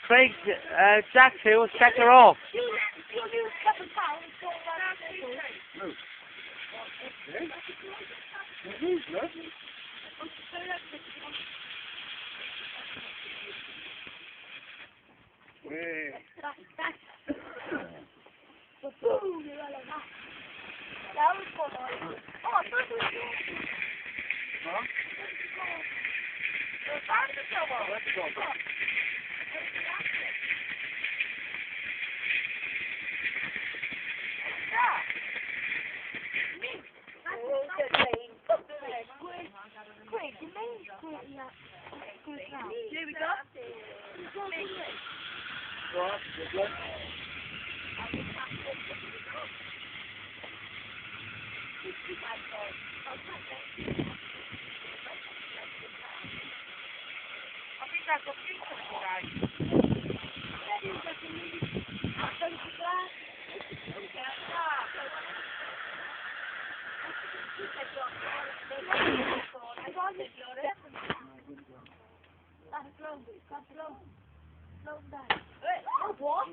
Craig, Jack here will check her off. Here we go. I think that's a beautiful guy. What?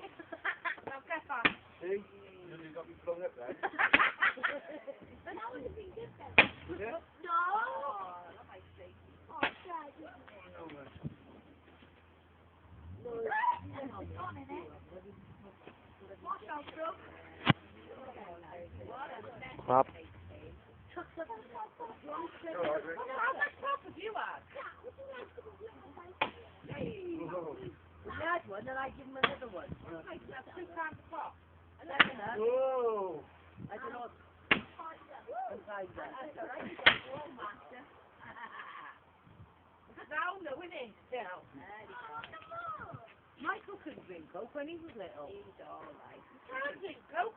Now get back. See? You got me flung up there. But that would have been good then. Yeah? No. Oh, that might be. Oh, Dad. Watch out, bro. Crap. How much crop have you had? I had one, and I give him another one. I have 2 pounds of crop. Whoa! I don't know. Down though, isn't it? Down. Michael couldn't drink Coke when he was little. He's alright. He can't drink Coke.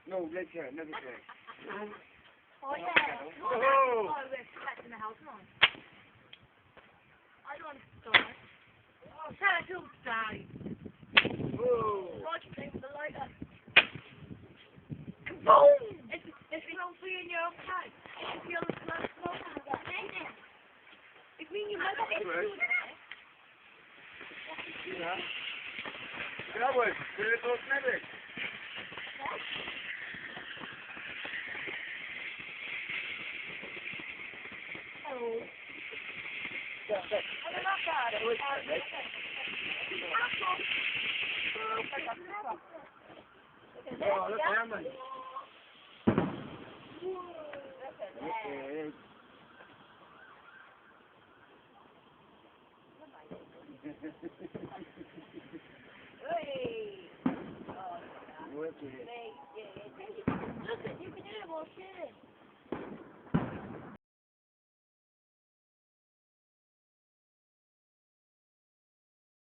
No, they can't, never can. Oh yeah. Whoa! Oh, we're expecting the house on. I don't want to start. Oh, tell her to die. Whoa! Watch me with the lighter. Boom! It's not free in your own time. If you're the first one, it's me and your mother. Yeah. That was good, wasn't it? Oh. Oh, look at him. Hey! Wicked. Look, you can hear them all shitting.